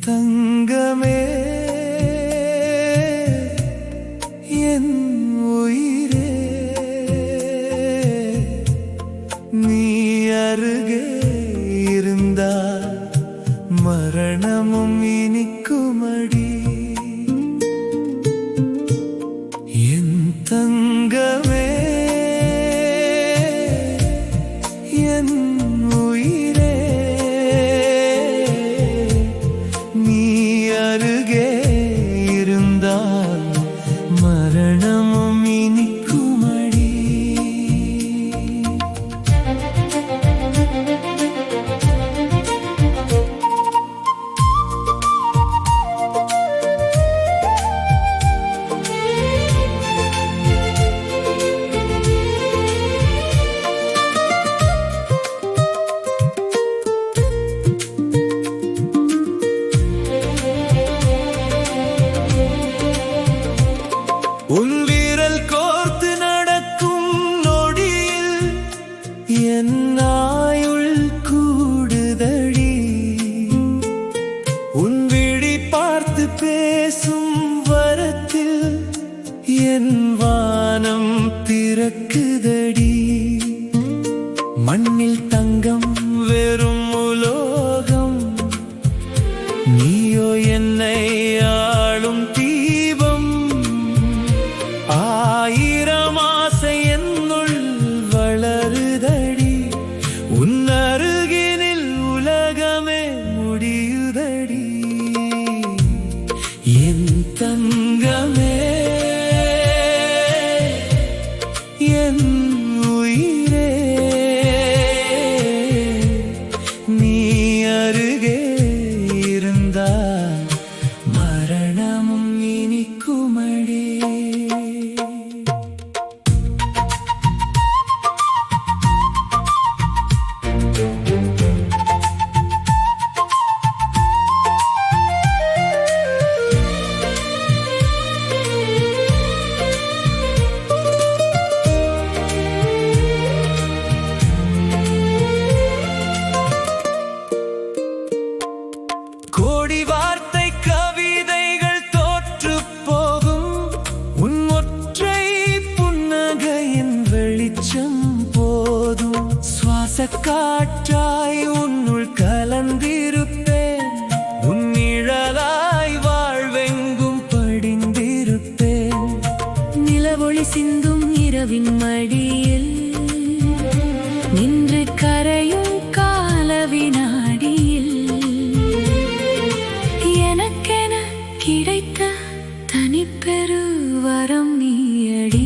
தங்கமே என் உயிரே நீ அருகே இருந்தால் மரணமும் இனிக்குமடி என் தங்கமே என் உயிரே நீ அருகே இருந்தால் மரணமும் இனிக்குமடி உன் வீரல் கோர்த்து நடக்கும் நொடியில் என் ஆயுள் கூடுதடி உன் விழி பார்த்து பேசும் வரத்தில் என் வானம் திறக்குதடி மண்ணில் தங்கம் வெறும் உலோகம் நீயோ என்னை ஆளும் தீபம் ஆயிரம் ஆசை என்னுள் வளருதடி உன் அருகினில் உலகமே முடியுதடி என் தங்கமே என் உயிரே நீ அருகே இருந்தால் மரணமும் இனிக்குமடி கோடி வார்த்தை கவிதைகள் தோற்று போகும் உன் ஒற்றை புன்னகையின் வெளிச்சம் போதும் சுவாச காற்றாய் உன்னுள் கலந்திருப்பேன் உன் நிழலாய் வாழ்வெங்கும் படிந்திருப்பேன் நிலவொளி சிந்தும் இரவின் மடியில் நின்று கரையும் கால வினாடியில் எனக்கென கிடைத்த தனிப்பெரு வரம் நீயடி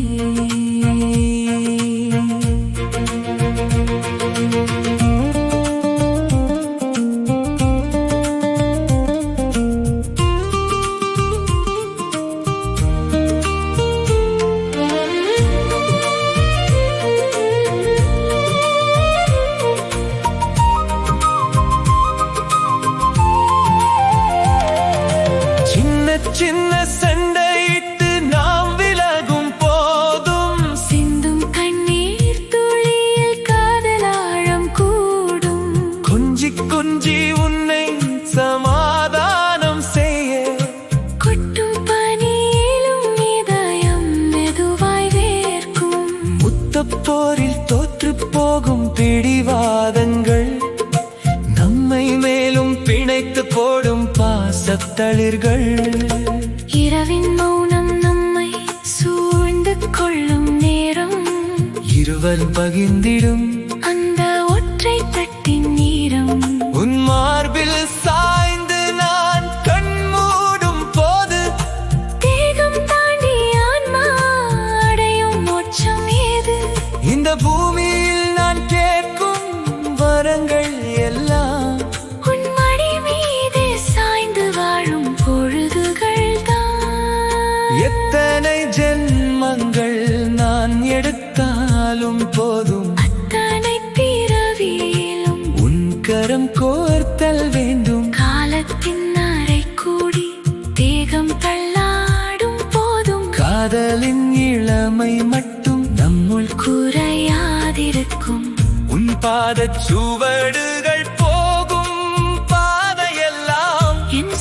சின்ன சண்டையிட்டு நாம் விலகும் போதும் சிந்தும் கண்ணீர் துளியில் காதலாழம் கூடும் கொஞ்சி கொஞ்சி உன்னை சமாதானம் செய்ய கொட்டும் பனியிலும் இதயம் மெதுவாய் வேர்க்கும் முத்தப்போரில் தோற்று போகும் பிடிவாதங்கள் நம்மை மேலும் பிணைத்து போடும் பாசத்தளிர்கள் இரவின் மௌனம் நம்மை சூழ்ந்து கொள்ளும் நேரம் இருவர் பகிர்ந்திடும் அந்த ஒற்றை தட்டின் நீரம் உன் மார்பில் சாய்ந்து நான் கண் மூடும் போது தேகம் தாண்டி ஆன்மா அடையும் மோட்சம் ஏது இந்த பூமியில் நான் கேட்கும் வரங்கள் எல்லாம் உன் மடி மீது சாய்ந்து வாழும் பொழுதுகள் தான் எத்தனை ஜென்மங்கள் நான் எடுத்தாலும் போதும் அத்தனை பிறவியிலும் உன் கரம் கோர்த்தல் வேண்டும் காலத்தின் அறை கூடி தேகம் தள்ளாடும் போதும் காதலின் இளமை மட்டும் நம்முள் குறையாதிருக்கும் உன் பாதச் சுவடுகள் போகும் பாதையெல்லாம் என்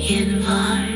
என் வாழ்